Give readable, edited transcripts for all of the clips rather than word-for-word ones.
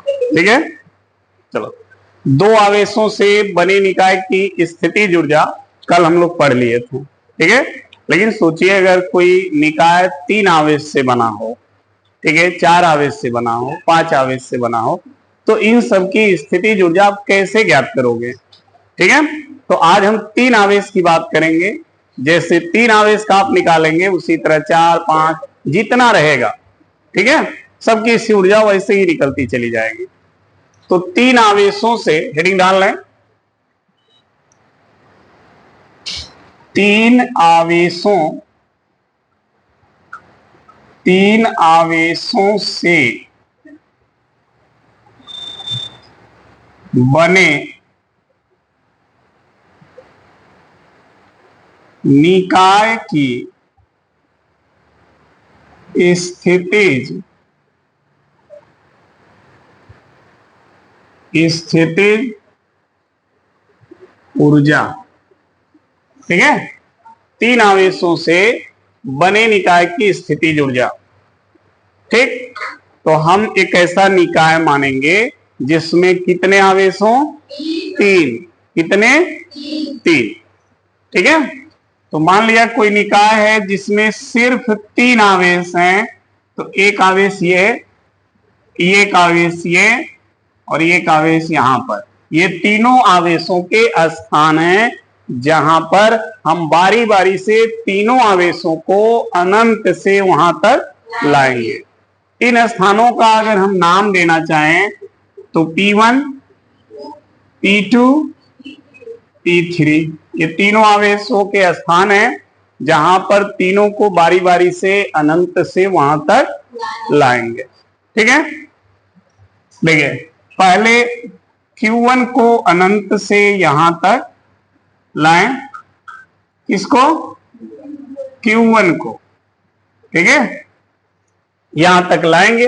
ठीक है, चलो। दो आवेशों से बने निकाय की स्थितिज ऊर्जा कल हम लोग पढ़ लिए थे, ठीक है। लेकिन सोचिए अगर कोई निकाय 3 आवेश से बना हो, ठीक है, 4 आवेश से बना हो, 5 आवेश से बना हो, तो इन सब की स्थितिज ऊर्जा आप कैसे ज्ञात करोगे, ठीक है। तो आज हम 3 आवेश की बात करेंगे। जैसे 3 आवेश का आप निकालेंगे उसी तरह 4, 5 जितना रहेगा, ठीक है, सबकी इसकी ऊर्जा वैसे ही निकलती चली जाएगी। तो 3 आवेशों से हेडिंग डाल लें, 3 आवेशों से बने निकाय की स्थितिज ऊर्जा, ठीक है। 3 आवेशों से बने निकाय की स्थितिज ऊर्जा, ठीक। तो हम एक ऐसा निकाय मानेंगे जिसमें कितने आवेश हों? 3। कितने? 3, ठीक है। तो मान लिया कोई निकाय है जिसमें सिर्फ 3 आवेश हैं, तो एक आवेश ये, एक आवेश ये और एक आवेश यहां पर। ये तीनों आवेशों के स्थान हैं जहां पर हम बारी बारी से तीनों आवेशों को अनंत से वहां तक लाएंगे। इन स्थानों का अगर हम नाम देना चाहें तो P1, P2, P3, ये तीनों आवेशों के स्थान हैं जहां पर तीनों को बारी बारी से अनंत से वहां तक लाएंगे, ठीक है। देखिए पहले Q1 को अनंत से यहां तक लाएं, किसको? Q1 को, ठीक है, यहां तक लाएंगे।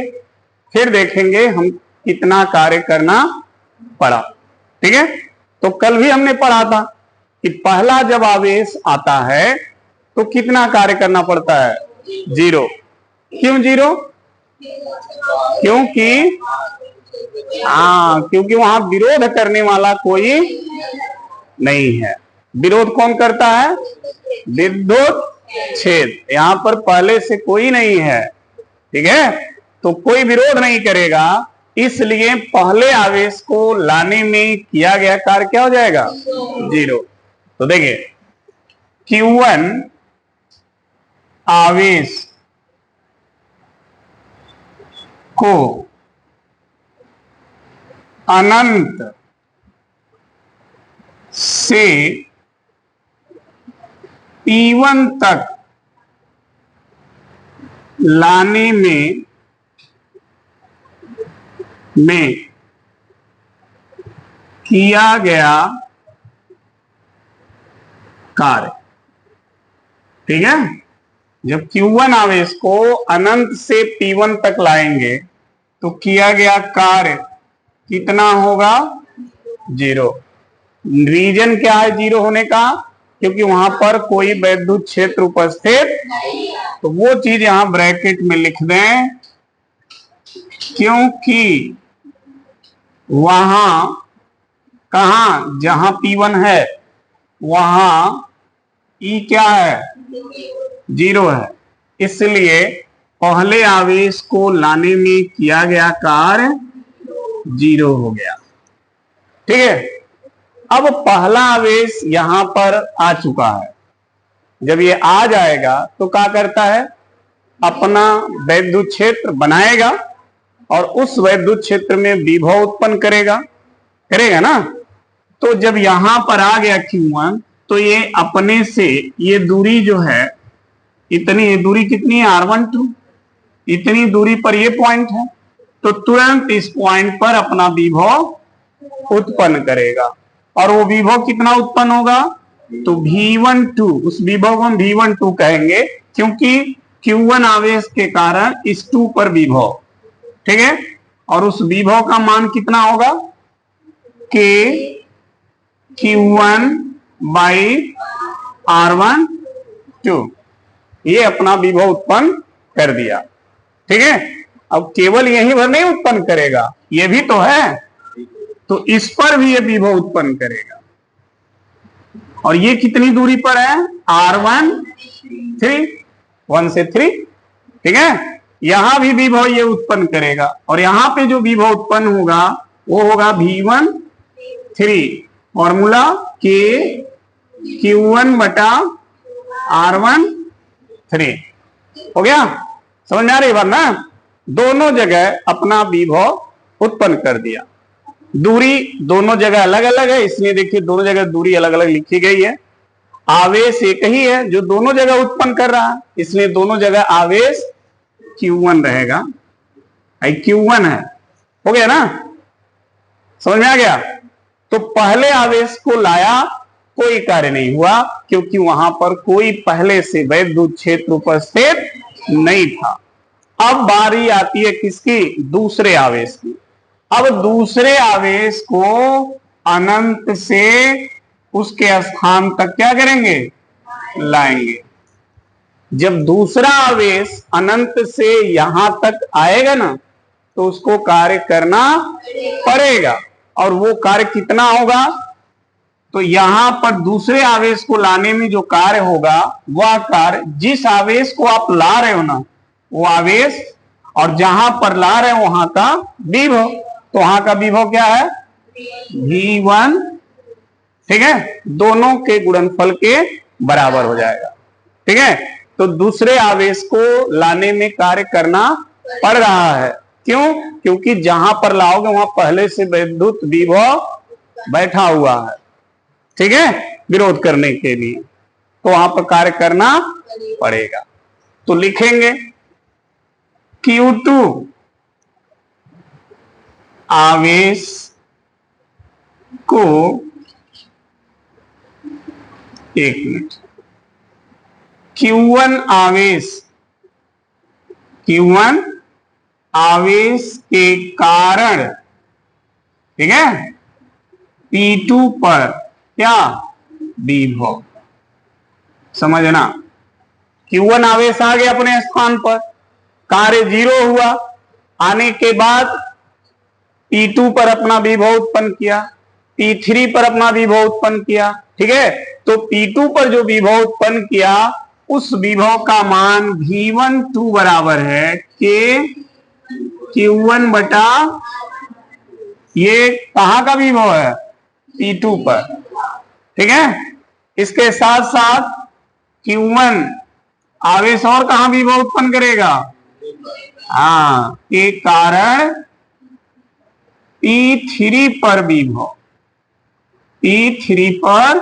फिर देखेंगे हम कितना कार्य करना पड़ा, ठीक है। तो कल भी हमने पढ़ा था कि पहला जब आवेश आता है तो कितना कार्य करना पड़ता है? 0। क्यों 0? क्योंकि क्योंकि वहां विरोध करने वाला कोई नहीं है। विरोध कौन करता है? विद्युत छेद। यहां पर पहले से कोई नहीं है, ठीक है, तो कोई विरोध नहीं करेगा, इसलिए पहले आवेश को लाने में किया गया कार्य क्या हो जाएगा? 0। तो देखिए Q1 आवेश को अनंत से P1 तक लाने में किया गया कार्य, ठीक है। जब Q1 आवेश को अनंत से P1 तक लाएंगे तो किया गया कार्य कितना होगा? 0। रीजन क्या है 0 होने का? क्योंकि वहां पर कोई वैद्युत क्षेत्र उपस्थित, तो वो चीज यहां ब्रैकेट में लिख दें, क्योंकि वहां कहां, जहां P1 है वहां E क्या है? 0 है, इसलिए पहले आवेश को लाने में किया गया कार्य 0 हो गया, ठीक है। अब पहला आवेश यहां पर आ चुका है, जब ये आ जाएगा तो क्या करता है? अपना वैद्युत क्षेत्र बनाएगा और उस वैद्युत क्षेत्र में विभव उत्पन्न करेगा ना। तो जब यहां पर आ गया Q1 तो ये अपने से ये दूरी जो है, इतनी दूरी कितनी है? R12। इतनी दूरी पर ये पॉइंट है, तो तुरंत इस पॉइंट पर अपना विभव उत्पन्न करेगा। और वो विभव कितना उत्पन्न होगा? तो V12, उस विभव को हम V12 कहेंगे, क्योंकि Q1 आवेश के कारण इस 2 पर विभव, ठीक है। और उस विभव का मान कितना होगा? K Q1 बाई R12, ये अपना विभव उत्पन्न कर दिया, ठीक है। अब केवल यहीं भर नहीं उत्पन्न करेगा, ये भी तो है, तो इस पर भी ये विभव उत्पन्न करेगा। और ये कितनी दूरी पर है? R1 3, 1 से 3, ठीक है। यहां भी विभव ये उत्पन्न करेगा और यहां पे जो विभव उत्पन्न होगा वो होगा V1 3, फॉर्मूला K Q1 बटा R1 3। हो गया? समझ में आ रही बात ना? दोनों जगह अपना विभव उत्पन्न कर दिया। दूरी दोनों जगह अलग अलग है, इसलिए देखिए दोनों जगह दूरी अलग अलग लिखी गई है। आवेश एक ही है जो दोनों जगह उत्पन्न कर रहा है, इसलिए दोनों जगह आवेश Q1 रहेगा। Q1 है, हो गया ना? समझ में आ गया? तो पहले आवेश को लाया, कोई कार्य नहीं हुआ क्योंकि वहां पर कोई पहले से वैद्युत क्षेत्र उपस्थित नहीं था। अब बारी आती है किसकी? दूसरे आवेश की। अब दूसरे आवेश को अनंत से उसके स्थान तक क्या करेंगे? लाएंगे। जब दूसरा आवेश अनंत से यहां तक आएगा ना, तो उसको कार्य करना पड़ेगा। और वो कार्य कितना होगा? तो यहां पर दूसरे आवेश को लाने में जो कार्य होगा, वह कार्य जिस आवेश को आप ला रहे हो ना, वो आवेश और जहां पर ला रहे हो वहां का विभव, तो वहां का विभव क्या है? V1, ठीक है, दोनों के गुणनफल के बराबर हो जाएगा। ठीक है, तो दूसरे आवेश को लाने में कार्य करना पड़ रहा है। क्यों? क्योंकि जहां पर लाओगे वहां पहले से वैद्युत विभव बैठा हुआ है, ठीक है, विरोध करने के लिए, तो वहां पर कार्य करना पड़ेगा। तो लिखेंगे Q2 आवेश को, एक मिनट, Q1 आवेश के कारण, ठीक है, P2 पर क्या? विभव। समझना, Q1 आवेश आ गया अपने स्थान पर, कार्य 0 हुआ, आने के बाद P2 पर अपना विभव उत्पन्न किया, P3 पर अपना विभव उत्पन्न किया, ठीक है। तो P2 पर जो विभव उत्पन्न किया, उस विभव का मान V12 बराबर है K Q1 बटा, ये कहां का विभव है? P2 पर, ठीक है। इसके साथ साथ Q1 आवेश और कहां विभव उत्पन्न करेगा? हाँ, के कारण P3 पर विभव, P3 पर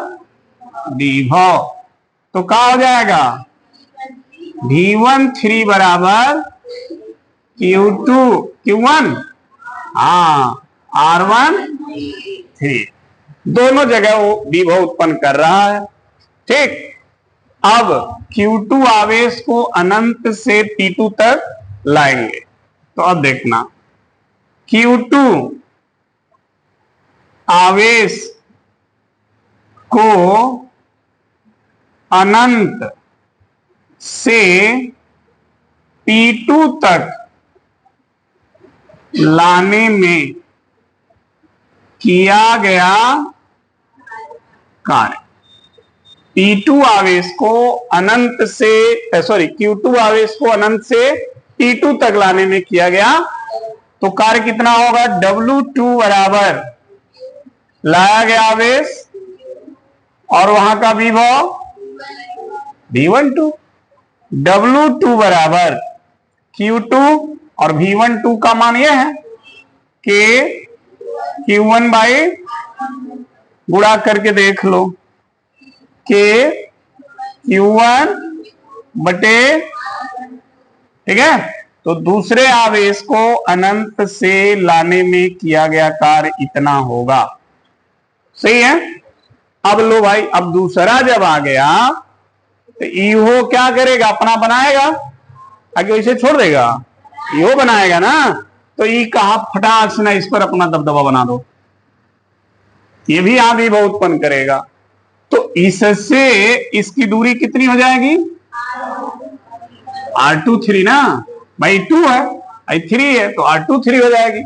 विभव, तो क्या हो जाएगा? V13 बराबर Q1, हाँ, R1 3, दोनों जगह वो विभव उत्पन्न कर रहा है। ठीक, अब Q2 आवेश को अनंत से P2 तक लाएंगे, तो अब देखना, Q2 आवेश को अनंत से P2 तक लाने में किया गया कार्य, P2 आवेश को अनंत से, Q2 आवेश को अनंत से P2 तक लाने में किया गया, तो कार्य कितना होगा? W2 बराबर लाया गया आवेश और वहां का विभव V12, W2 बराबर Q2 और V12 का मान यह है कि Q1 बाई, गुणा करके देख लो, के Q1 बटे, ठीक है। तो दूसरे आवेश को अनंत से लाने में किया गया कार्य इतना होगा, सही है। अब लो भाई, अब दूसरा जब आ गया तो इहो क्या करेगा? अपना बनाएगा, आगे वैसे छोड़ देगा, इहो बनाएगा ना, तो ई कहा फटाक से ना इस पर अपना दबदबा बना दो, ये भी यहां भी बहुत उत्पन्न करेगा। तो इससे इसकी दूरी कितनी हो जाएगी? R23 ना भाई, 2 है, I3 है तो R2 3 हो जाएगी।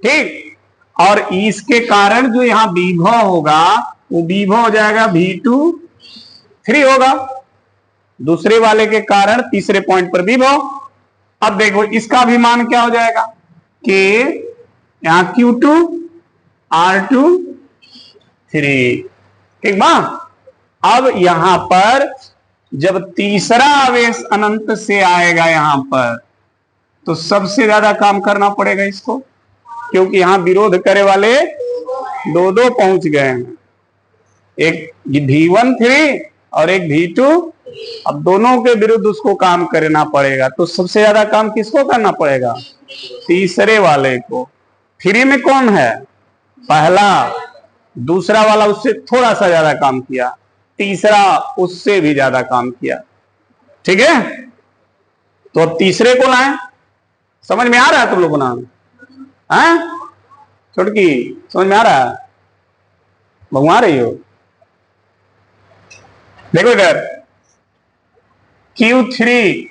ठीक, और इसके कारण जो यहाँ विभव होगा वो विभव हो जाएगा V2 3 होगा, दूसरे वाले के कारण तीसरे पॉइंट पर विभव। अब देखो इसका भी मान क्या हो जाएगा कि यहां Q2 R2 3। ठीक बा। अब यहां पर जब तीसरा आवेश अनंत से आएगा यहां पर तो सबसे ज्यादा काम करना पड़ेगा इसको, क्योंकि यहां विरोध करे वाले दो दो पहुंच गए हैं, एक V1 3 और एक V2। अब दोनों के विरुद्ध उसको काम करना पड़ेगा, तो सबसे ज्यादा काम किसको करना पड़ेगा? तीसरे वाले को। फ्री में कौन है? पहला। दूसरा वाला उससे थोड़ा सा ज्यादा काम किया, तीसरा उससे भी ज्यादा काम किया। ठीक है, तो अब तीसरे को लाएं। समझ में आ रहा है तुम लोगों को? छोटकी समझ में आ रहा है? बहु आ रही हो? देखो इधर Q3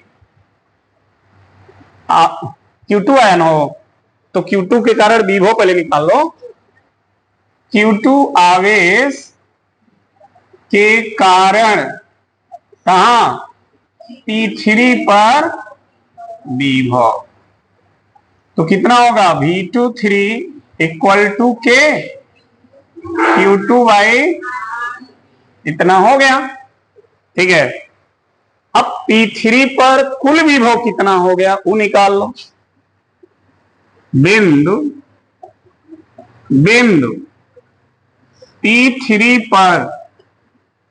Q2 आया ना हो, तो Q2 के कारण विभव पहले निकाल लो। Q2 आवेश के कारण कहां? P3 पर विभव। तो कितना होगा? V2 3 इक्वल टू के Q2 बाई इतना हो गया। ठीक है, अब P3 पर कुल विभव कितना हो गया वो निकाल लो। बिंदु बिंदु P3 पर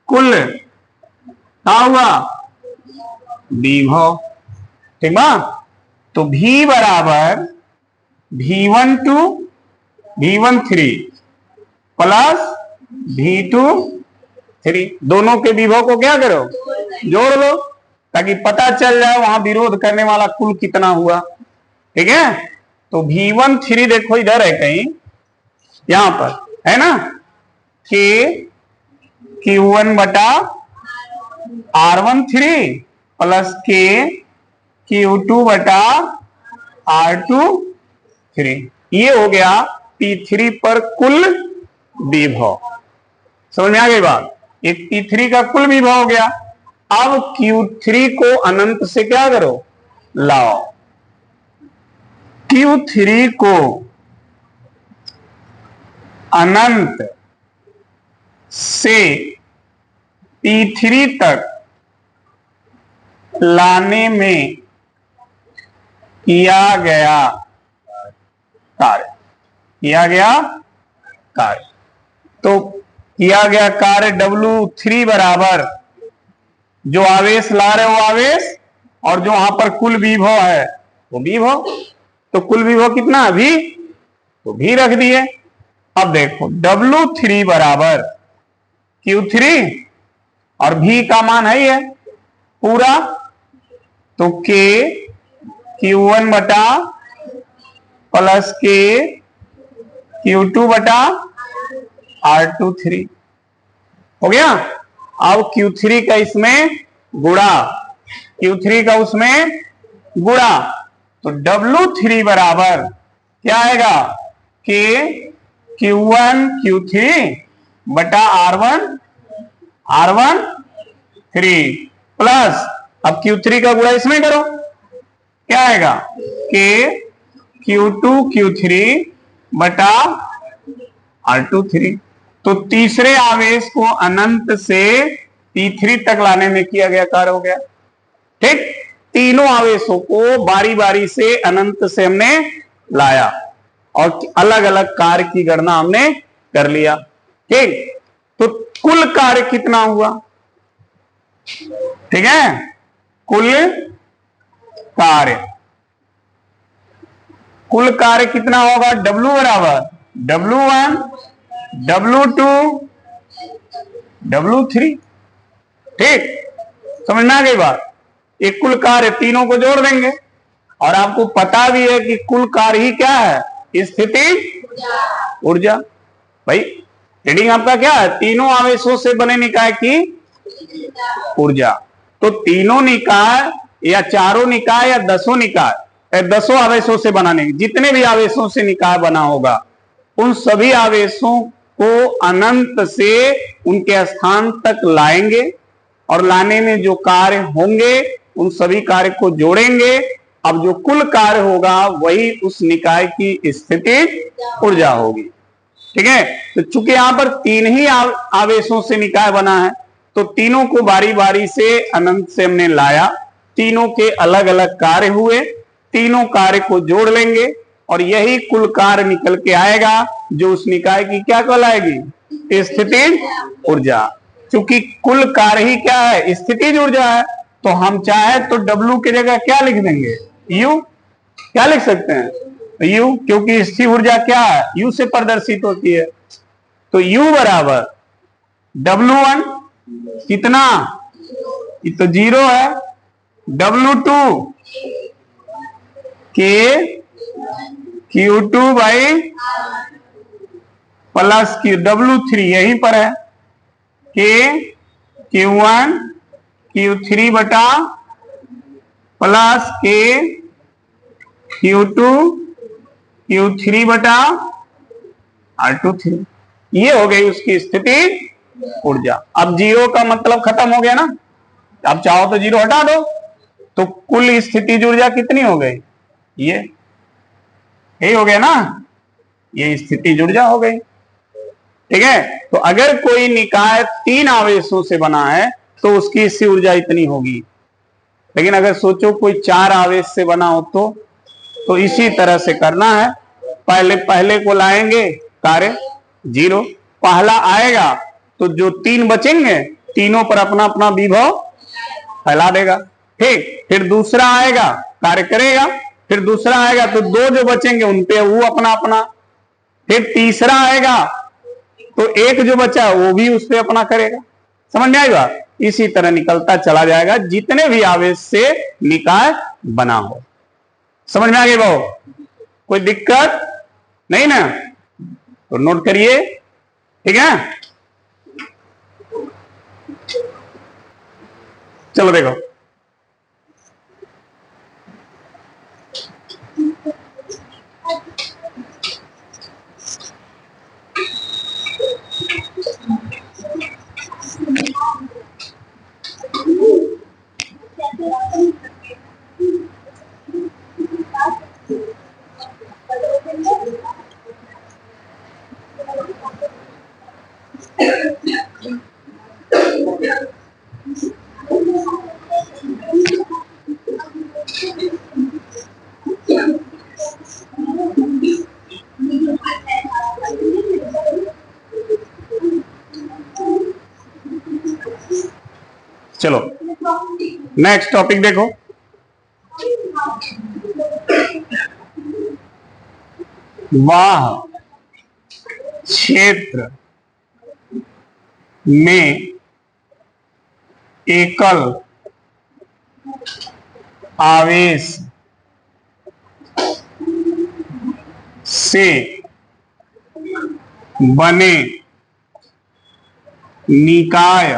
कुल क्या हुआ? विभव। ठीक बा। तो V बराबर V12 V13 प्लस V2 3, दोनों के विभव को क्या करो? जोड़ लो, ताकि पता चल जाए वहां विरोध करने वाला कुल कितना हुआ। ठीक है, तो V1 3 देखो इधर है कहीं, यहां पर है ना, के Q1 बटा R1 3 प्लस के Q2 बटा R2 3। ये हो गया P3 पर कुल विभव। समझ में आ गई बात? एक P3 का कुल विभव हो गया। अब Q3 को अनंत से क्या करो? लाओ। Q3 को अनंत से P3 तक लाने में किया गया कार्य, तो किया गया कार्य W3 बराबर जो आवेश ला रहे हो आवेश, और जो वहां पर कुल विभव है वो विभव। तो कुल विभव कितना? V, तो V रख दिए। अब देखो W3 बराबर Q3 और V का मान है ये पूरा, तो K Q1 बटा प्लस K Q2 बटा R2 3 हो गया। अब Q3 का इसमें गुणा, Q3 का उसमें गुणा, तो W3 बराबर क्या आएगा? K Q1 Q3 बटा R1 3 प्लस, अब Q3 का गुणा इसमें करो, क्या आएगा? K Q2 Q3 बटा R2 3। तो तीसरे आवेश को अनंत से P3 तक लाने में किया गया कार्य हो गया। ठीक, तीनों आवेशों को बारी बारी से अनंत से हमने लाया और अलग अलग कार्य की गणना हमने कर लिया। ठीक, तो कुल कार्य कितना हुआ? ठीक है, कुल कार्य कितना होगा? W बराबर W1 W2 W3। ठीक, समझ में आ गई बात? एक कुल कार्य तीनों को जोड़ देंगे, और आपको पता भी है कि कुल कार्य ही क्या है? स्थिति ऊर्जा। भाई रीडिंग आपका क्या है? तीनों आवेशों से बने निकाय की ऊर्जा। तो तीनों निकाय या चारों निकाय या 10 निकाय 10 आवेशों से बनाने, जितने भी आवेशों से निकाय बना होगा उन सभी आवेशों को अनंत से उनके स्थान तक लाएंगे और लाने में जो कार्य होंगे उन सभी कार्य को जोड़ेंगे। अब जो कुल कार्य होगा वही उस निकाय की स्थिति ऊर्जा होगी। ठीक है, तो चूंकि यहां पर 3 ही आवेशों से निकाय बना है तो तीनों को बारी बारी से अनंत से हमने लाया, तीनों के अलग अलग कार्य हुए, तीनों कार्य को जोड़ लेंगे और यही कुल कार्य निकल के आएगा जो उस निकाय की क्या कहलाएगी, स्थितिज ऊर्जा। क्योंकि कुल कार्य ही क्या है, स्थितिज ऊर्जा है, तो हम चाहे तो W की जगह क्या लिख देंगे, U। क्या लिख सकते हैं, U, क्योंकि स्थिर ऊर्जा क्या है, U से प्रदर्शित होती है। तो U बराबर W1 कितना, ये तो 0 है, W2 के Q2 बाई प्लस W3 यहीं पर है, के Q1 Q3 बटा प्लस के Q2 Q3 बटा R23। ये हो गई उसकी स्थिति ऊर्जा। अब 0 का मतलब खत्म हो गया ना, अब चाहो तो 0 हटा दो, तो कुल स्थितिज ऊर्जा कितनी हो गई, ये यही हो गया ना, ये स्थितिज ऊर्जा हो गई। ठीक है, तो अगर कोई निकाय 3 आवेशों से बना है तो उसकी स्थिर ऊर्जा इतनी होगी। लेकिन अगर सोचो कोई 4 आवेश से बना हो तो इसी तरह से करना है, पहले को लाएंगे कार्य 0, पहला आएगा तो जो 3 बचेंगे तीनों पर अपना अपना विभव फैला देगा। ठीक, फिर दूसरा आएगा कार्य करेगा, फिर दूसरा आएगा तो 2 जो बचेंगे उन पे वो अपना अपना, फिर तीसरा आएगा तो 1 जो बचा वो भी उस पे अपना करेगा। समझ में आएगा, इसी तरह निकलता चला जाएगा जितने भी आवेश से निकाय बना हो। समझ में आ गई बहु, कोई दिक्कत नहीं ना, तो नोट करिए। ठीक है, चलो देखो, चलो नेक्स्ट टॉपिक देखो, वाह क्षेत्र में एकल आवेश से बने निकाय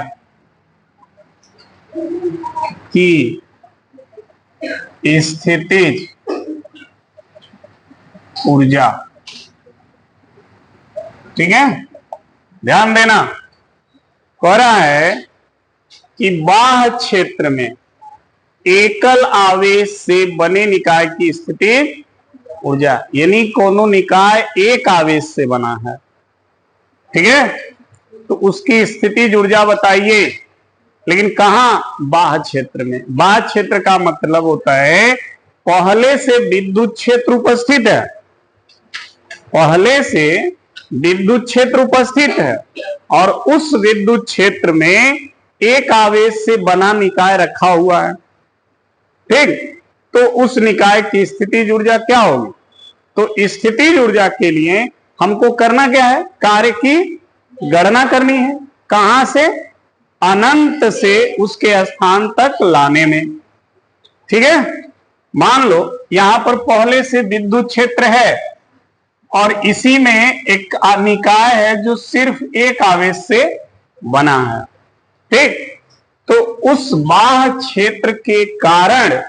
की स्थितिज ऊर्जा। ठीक है, ध्यान देना, कह रहा है कि बाह्य क्षेत्र में एकल आवेश से बने निकाय की स्थितिज ऊर्जा, यानी कोनो निकाय एक आवेश से बना है। ठीक है, तो उसकी स्थितिज ऊर्जा बताइए, लेकिन कहां, बाह्य क्षेत्र में। बाह्य क्षेत्र का मतलब होता है पहले से विद्युत क्षेत्र उपस्थित है, पहले से विद्युत क्षेत्र उपस्थित है और उस विद्युत क्षेत्र में एक आवेश से बना निकाय रखा हुआ है। ठीक, तो उस निकाय की स्थितिज ऊर्जा क्या होगी, तो स्थितिज ऊर्जा के लिए हमको करना क्या है, कार्य की गणना करनी है। कहां से, अनंत से उसके स्थान तक लाने में। ठीक है, मान लो यहां पर पहले से विद्युत क्षेत्र है और इसी में एक निकाय है जो सिर्फ एक आवेश से बना है। ठीक, तो उस बाह्य क्षेत्र के कारण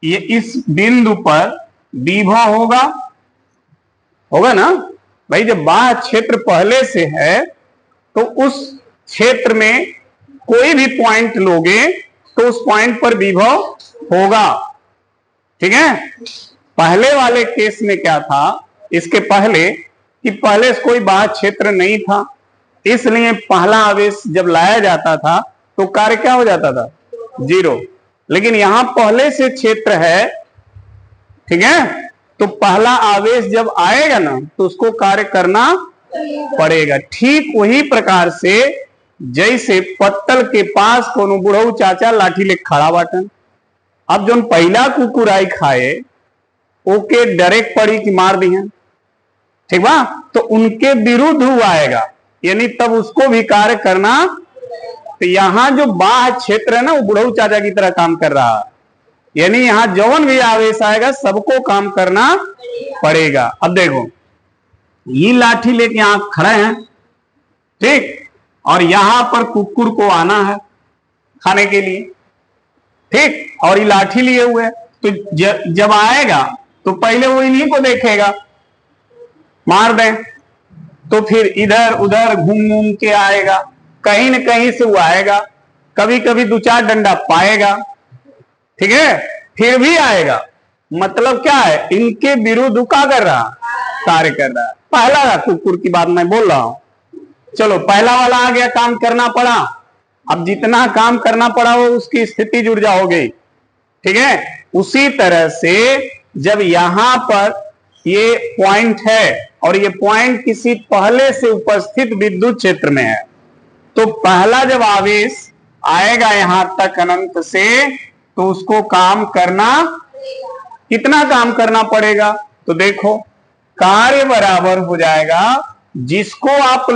ये इस बिंदु पर विभव होगा ना भाई। जब बाह्य क्षेत्र पहले से है तो उस क्षेत्र में कोई भी पॉइंट लोगे तो उस पॉइंट पर विभव होगा। ठीक है, पहले वाले केस में क्या था, इसके पहले कि पहले से कोई बाह्य क्षेत्र नहीं था, इसलिए पहला आवेश जब लाया जाता था तो कार्य क्या हो जाता था, 0। लेकिन यहां पहले से क्षेत्र है, ठीक है, तो पहला आवेश जब आएगा ना तो उसको कार्य करना पड़ेगा। ठीक वही प्रकार से जैसे पत्तल के पास कोनो बुढ़ऊ चाचा लाठी ले खड़ा बाटन, अब जो पहला कुकुराई खाए ओके डायरेक्ट पड़ी कि मार दी है, ठीक बा, तो उनके विरुद्ध हुआ आएगा, यानी तब उसको भी कार्य करना। तो यहां जो बाह्य क्षेत्र है ना वो बुढ़ऊ चाचा की तरह काम कर रहा है, यानी यहां जौन भी आवेश आएगा सबको काम करना पड़ेगा। अब देखो ये लाठी लेके यहां खड़े हैं, ठीक, और यहां पर कुकुर को आना है खाने के लिए, ठीक, और ये लाठी लिए हुए, तो जब आएगा तो पहले वो इन्हीं को देखेगा, मार दें, तो फिर इधर उधर घूम घूम के आएगा, कहीं न कहीं से वो आएगा, कभी कभी 2-4 डंडा पाएगा, ठीक है, फिर भी आएगा। मतलब क्या है, इनके विरुद्ध क्या कर रहा, कार्य कर रहा है। पहला कुकुर की बात मैं बोल रहा हूं, चलो पहला वाला आ गया, काम करना पड़ा। अब जितना काम करना पड़ा वो उसकी स्थिति ऊर्जा हो गई, ठीक है। उसी तरह से जब यहां पर ये पॉइंट है और ये पॉइंट किसी पहले से उपस्थित विद्युत क्षेत्र में है, तो पहला जब आवेश आएगा यहां तक अनंत से, तो उसको काम करना, कितना काम करना पड़ेगा, तो देखो कार्य बराबर हो जाएगा जिसको आप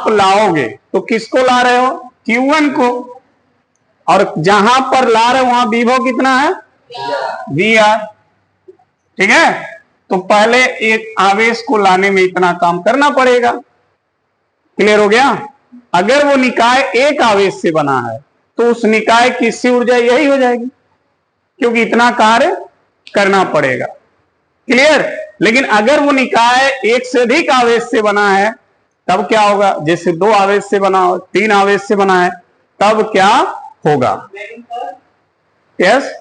लाओगे, तो किसको ला रहे हो, Q1 को, और जहां पर ला रहे हो वहां विभव कितना है, VR, ठीक है। तो पहले एक आवेश को लाने में इतना काम करना पड़ेगा। क्लियर हो गया। अगर वो निकाय एक आवेश से बना है तो उस निकाय की स्थिर ऊर्जा यही हो जाएगी, क्योंकि इतना कार्य करना पड़ेगा। क्लियर। लेकिन अगर वो निकाय एक से अधिक आवेश से बना है तब क्या होगा, जैसे 2 आवेश से बना हो, 3 आवेश से बना है, तब क्या होगा, यस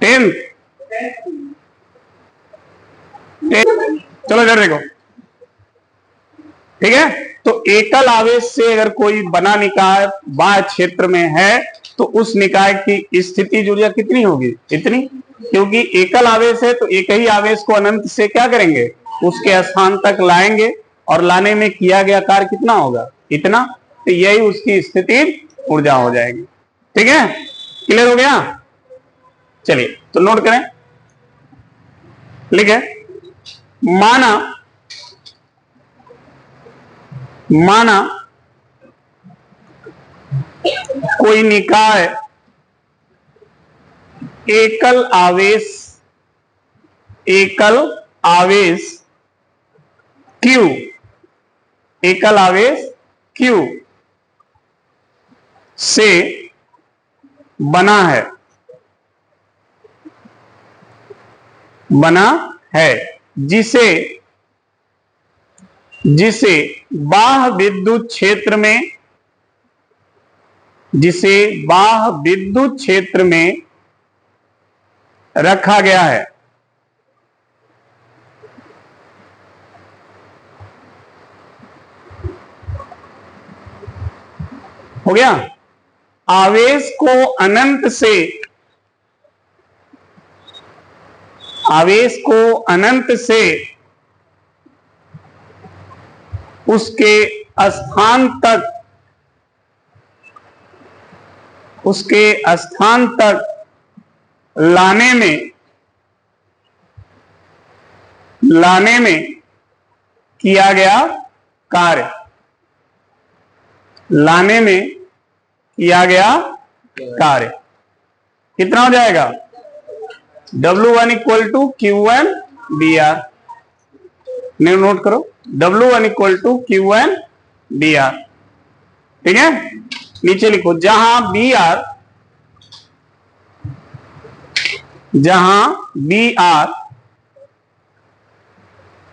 10, चलो इधर देखो, ठीक है। तो एकल आवेश से अगर कोई बना निकाय बाह्य क्षेत्र में है तो उस निकाय की स्थिति ऊर्जा कितनी होगी, इतनी, क्योंकि एकल आवेश है तो एक ही आवेश को अनंत से क्या करेंगे, उसके स्थान तक लाएंगे, और लाने में किया गया कार्य कितना होगा, इतना, तो यही उसकी स्थिति ऊर्जा हो जाएगी। ठीक है, क्लियर हो गया। चलिए तो नोट करें, लिखे, माना कोई निकाय एकल आवेश Q से बना है, जिसे बाह्य विद्युत क्षेत्र में रखा गया है। हो गया। आवेश को अनंत से उसके स्थान तक लाने में किया गया कार्य, कितना हो जाएगा, W1 = Q1 BR। नोट करो, W1 = Q1 BR। ठीक है, नीचे लिखो, जहां बी आर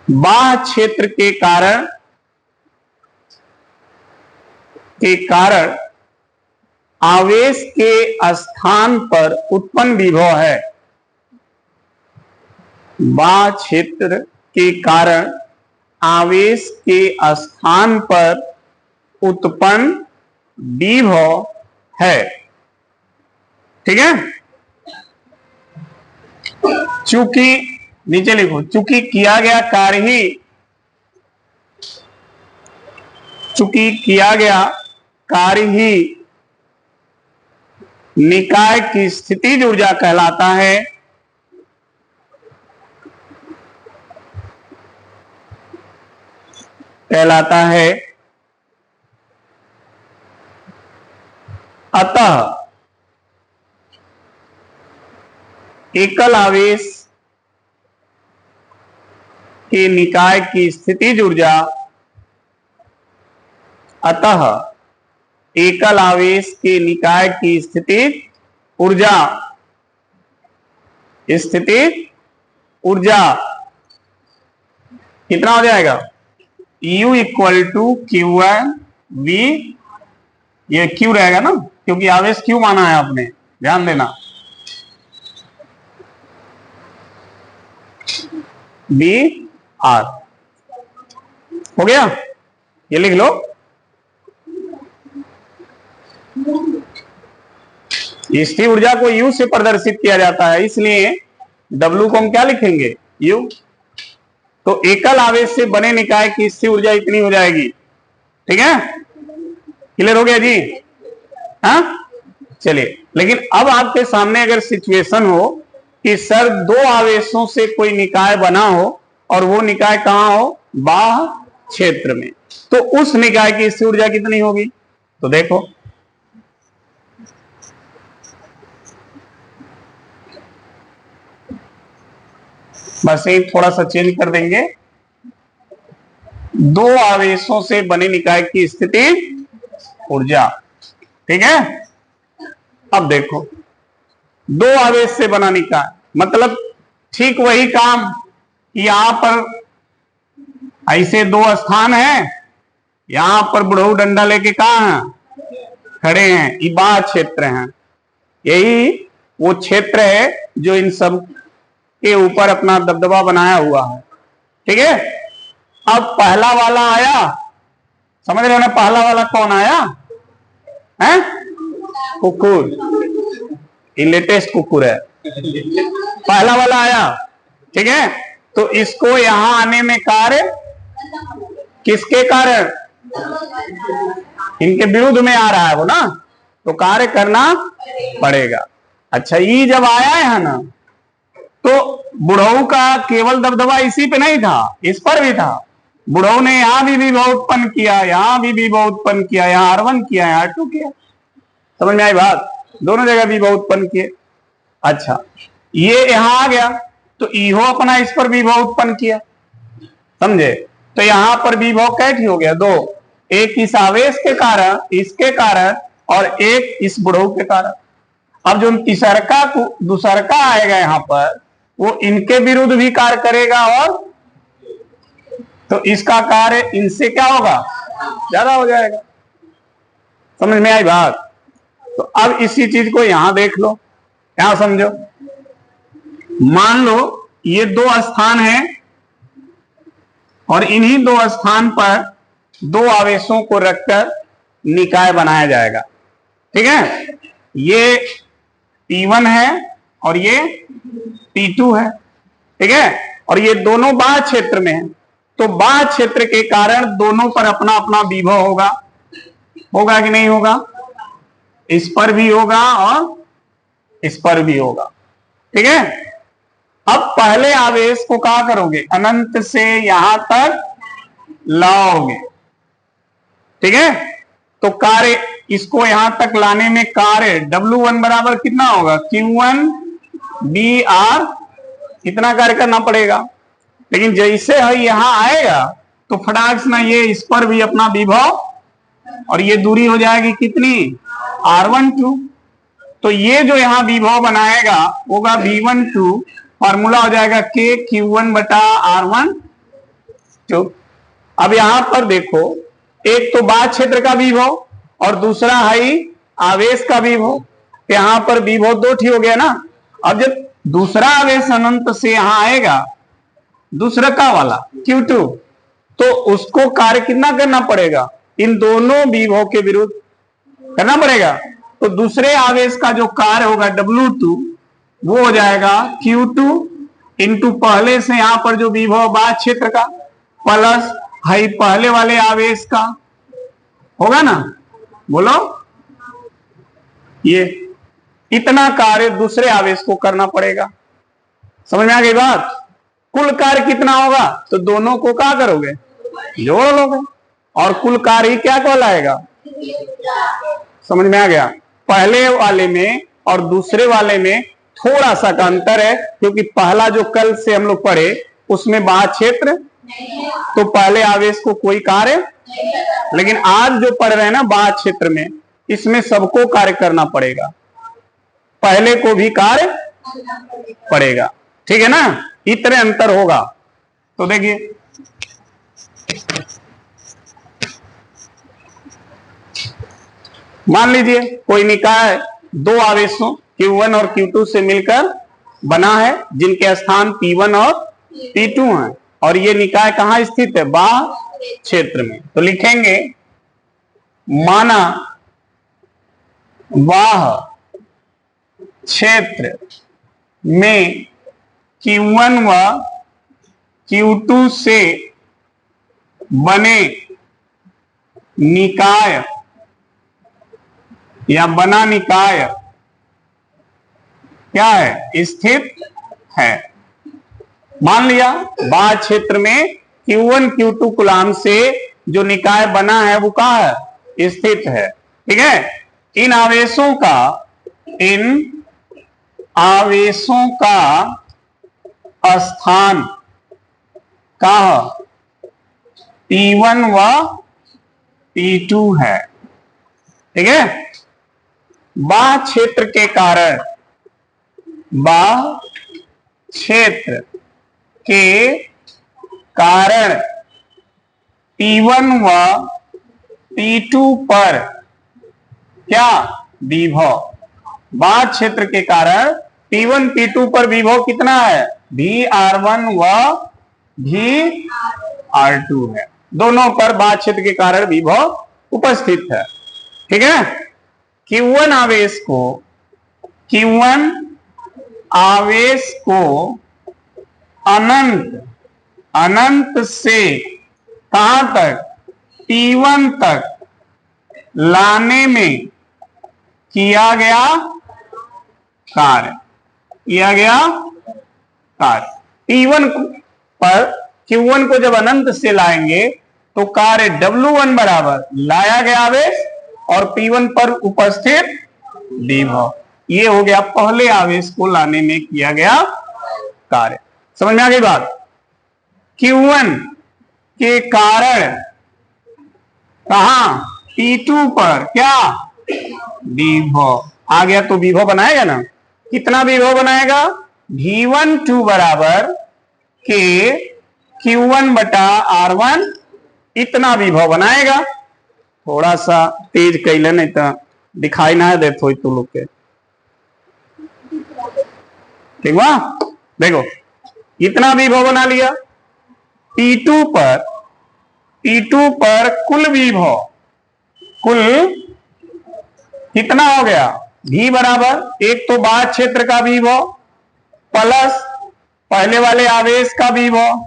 बाह्य क्षेत्र के कारण आवेश के स्थान पर उत्पन्न विभव है। बाह्य क्षेत्र के कारण आवेश के स्थान पर उत्पन्न विभव है। ठीक है, चूंकि नीचे लिखो, चूंकि किया गया कार्य ही निकाय की स्थितिज ऊर्जा कहलाता है। अतः एकल आवेश के निकाय की स्थितिज ऊर्जा कितना हो जाएगा? U equal to q n v, ये क्यू रहेगा ना, क्योंकि आवेश क्यू माना है आपने, ध्यान देना। बी आर हो गया, ये लिख लो। स्थिर ऊर्जा को U से प्रदर्शित किया जाता है, इसलिए W को हम क्या लिखेंगे? U। तो एकल आवेश से बने निकाय की स्थिर ऊर्जा इतनी हो जाएगी। ठीक है, क्लियर हो गया जी? हाँ, चलिए। लेकिन अब आपके सामने अगर सिचुएशन हो कि सर दो आवेशों से कोई निकाय बना हो और वो निकाय कहां हो? बाह्य क्षेत्र में, तो उस निकाय की स्थिर ऊर्जा कितनी होगी? तो देखो, बस एक थोड़ा सा चेंज कर देंगे। दो आवेशों से बने निकाय की स्थिति ऊर्जा। ठीक है, अब देखो, दो आवेश से बना निकाय मतलब ठीक वही काम। यहां पर ऐसे दो स्थान है, यहां पर बुढ़ऊ डंडा लेके कहां है? खड़े हैं, ये बाह्य क्षेत्र हैं। यही वो क्षेत्र है जो इन सब के ऊपर अपना दबदबा बनाया हुआ है। ठीक है, अब पहला वाला आया, समझ रहे हो ना? पहला वाला कौन आया है? कुकुर, ये लेटेस्ट कुकुर है, पहला वाला आया। ठीक है, तो इसको यहां आने में कार्य किसके कारण? इनके विरुद्ध में आ रहा है वो ना, तो कार्य करना पड़ेगा। अच्छा, ये जब आया है ना, तो बुढ़ऊ का केवल दबदबा इसी पे नहीं था, इस पर भी था। बुढ़ऊ ने यहां भी विभव उत्पन्न किया, यहां भी विभव उत्पन्न किया, यहां R1 किया, यहां R2 किया। समझ में आई बात? दोनों जगह विभव उत्पन्न किए। अच्छा, ये यहां आ गया तो इहो अपना इस पर विभव उत्पन्न किया, समझे? तो यहां पर विभव कैसे हो गया? दो, एक इस आवेश के कारण, इसके कारण, और एक इस बुढ़ऊ के कारण। अब जो दूसरका आएगा यहां पर, वो इनके विरुद्ध भी कार्य करेगा, और तो इसका कार्य इनसे क्या होगा? ज्यादा हो जाएगा। समझ में आई बात? तो अब इसी चीज को यहां देख लो, यहां समझो। मान लो ये दो स्थान हैं और इन्हीं दो स्थान पर दो आवेशों को रखकर निकाय बनाया जाएगा। ठीक है, ये P1 है और ये P2 है। ठीक है, और ये दोनों बाह्य क्षेत्र में है, तो बाह्य क्षेत्र के कारण दोनों पर अपना अपना विभव होगा कि नहीं होगा? इस पर भी होगा और इस पर भी होगा। ठीक है, अब पहले आवेश को क्या करोगे? अनंत से यहां तक लाओगे। ठीक है, तो कार्य इसको यहां तक लाने में कार्य W1 बराबर कितना होगा? Q1 BR, इतना कार्य करना पड़ेगा। लेकिन जैसे ही यहां आएगा तो फटाक से ना ये इस पर भी अपना विभव और ये दूरी हो जाएगी कितनी, r12। तो ये जो यहाँ विभव बनाएगा होगा v12, फॉर्मूला हो जाएगा k q1 बटा r12। अब यहां पर देखो, एक तो बाह्य क्षेत्र का विभव और दूसरा है आवेश का विभव। यहां पर विभव दो ठीक हो गया ना। अब जब दूसरा आवेश अनंत से यहां आएगा, दूसरा का वाला Q2, तो उसको कार्य कितना करना पड़ेगा, इन दोनों विभव के विरुद्ध करना पड़ेगा। तो दूसरे आवेश का जो कार्य होगा W2, वो हो जाएगा Q2 इंटू पहले से यहां पर जो विभव बाह्य क्षेत्र का प्लस है पहले वाले आवेश का, होगा ना, बोलो। ये इतना कार्य दूसरे आवेश को करना पड़ेगा। समझ में आ गई बात। कुल कार्य कितना होगा, तो दोनों को क्या करोगे, जोड़ लोगे, और कुल कार्य ही क्या कहलाएगा। समझ में आ गया। पहले वाले में और दूसरे वाले में थोड़ा सा का अंतर है, क्योंकि पहला जो कल से हम लोग पढ़े उसमें बाह्य क्षेत्र, तो पहले आवेश को कोई कार्य, लेकिन आज जो पढ़ रहे हैं ना बाह्य क्षेत्र में, इसमें सबको कार्य करना पड़ेगा, पहले को भी कार्य पड़ेगा। ठीक है ना, इतने अंतर होगा। तो देखिए, मान लीजिए कोई निकाय दो आवेशों Q1 और Q2 से मिलकर बना है, जिनके स्थान P1 और P2 हैं, और ये निकाय कहां स्थित है, बाह्य क्षेत्र में। तो लिखेंगे माना बाह्य क्षेत्र में Q1 व Q2 से बने निकाय या बना निकाय क्या है, स्थित है। मान लिया बाह्य क्षेत्र में Q1 Q2 कूलाम से जो निकाय बना है वो कहां है, स्थित है। ठीक है। इन आवेशों का स्थान का P1 व P2 है। ठीक है। बाह्य क्षेत्र के कारण, बाह्य क्षेत्र के कारण P1 व P2 पर क्या विभव, बाह्य क्षेत्र के कारण P1 P2 पर विभव कितना है, VR1 व VR2 है। दोनों पर बाह्य क्षेत्र के कारण विभव उपस्थित है। ठीक है। Q1 आवेश को अनंत से कहां तक, P1 तक लाने में किया गया कार्य, P1 पर Q1 को जब अनंत से लाएंगे तो कार्य W1 बराबर लाया गया आवेश और P1 पर उपस्थित विभव। ये हो गया पहले आवेश को लाने में किया गया कार्य। समझ में आ गई बात। Q1 के कारण कहां, P2 पर क्या विभव आ गया, तो विभव बनाएगा ना। कितना विभव बनाएगा, V12 बराबर के Q1 बटा R1, इतना विभव बनाएगा। थोड़ा सा तेज कैले नहीं तो दिखाई ना दे थोड़ी तो लोग के। ठीक बा, देखो इतना विभव बना लिया। P2 पर कुल विभव, कुल कितना हो गया, V बराबर एक तो बाह्य क्षेत्र का विभव प्लस पहले वाले आवेश का विभव।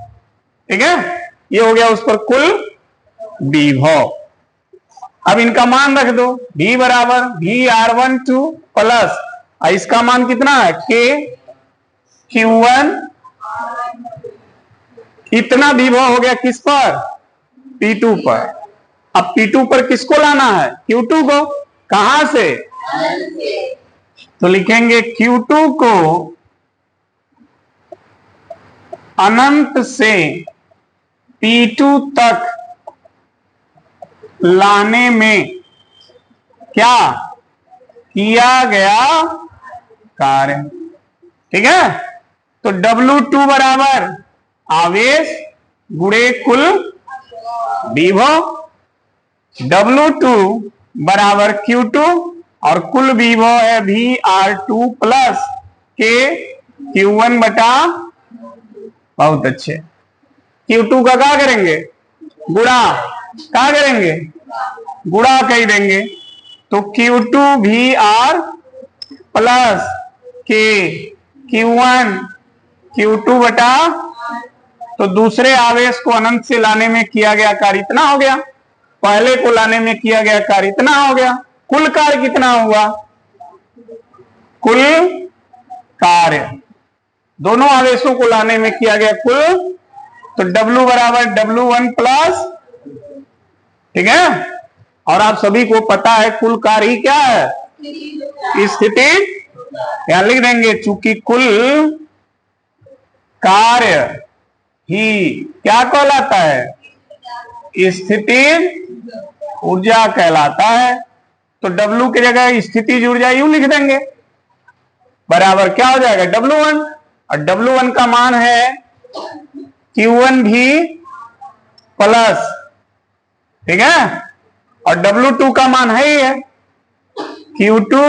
ठीक है, ये हो गया उस पर कुल विभव। अब इनका मान रख दो, V बराबर VR12 प्लस इसका मान कितना है, K Q1, इतना विभव हो गया किस पर, P2 पर। अब P2 पर किसको लाना है, Q2 को। कहां से, तो लिखेंगे Q2 को अनंत से P2 तक लाने में क्या किया गया कार्य। ठीक है, तो W2 बराबर आवेश गुणे कुल विभव, W2 बराबर Q2 और कुल विभव है VR2 प्लस के Q1 बटा, बहुत अच्छे, Q2 का क्या करेंगे, गुणा, क्या करेंगे, गुणा कह देंगे, तो Q2 VR प्लस के Q1 Q2 बटा, तो दूसरे आवेश को अनंत से लाने में किया गया कार्य इतना हो गया, पहले को लाने में किया गया कार्य इतना हो गया, कुल कार्य कितना हुआ, कुल कार्य दोनों आवेशों को लाने में किया गया कुल, तो W बराबर W1 प्लस, ठीक है, और आप सभी को पता है कुल कार्य ही क्या है, स्थिति, यहां लिख देंगे, चूंकि कुल कार्य ही क्या कहलाता है, स्थिति ऊर्जा कहलाता है, तो W की जगह स्थिति ऊर्जा यूं लिख देंगे, बराबर क्या हो जाएगा W1, और W1 का मान है Q1 भी प्लस, ठीक है, और W2 का मान है ही है Q2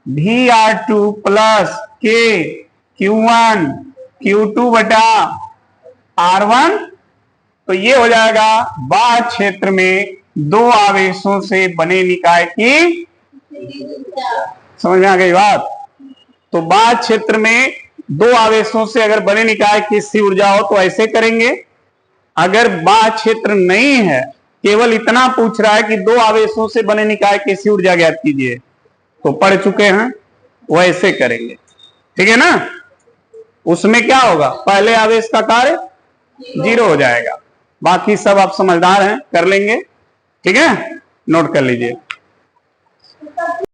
VR2 प्लस के Q1 Q2 बटा R1, तो ये हो जाएगा बाह्य क्षेत्र में दो आवेशों से बने निकाय की, समझ में आ गई बात। तो बाह्य क्षेत्र में दो आवेशों से अगर बने निकाय की स्थिर ऊर्जा हो तो ऐसे करेंगे, अगर बाह्य क्षेत्र नहीं है, केवल इतना पूछ रहा है कि दो आवेशों से बने निकाय की स्थिर ऊर्जा ज्ञात कीजिए, तो पढ़ चुके हैं, वैसे करेंगे, ठीक है ना। उसमें क्या होगा, पहले आवेश का कार्य 0 हो जाएगा, बाकी सब आप समझदार हैं, कर लेंगे, ठीक है, नोट कर लीजिए।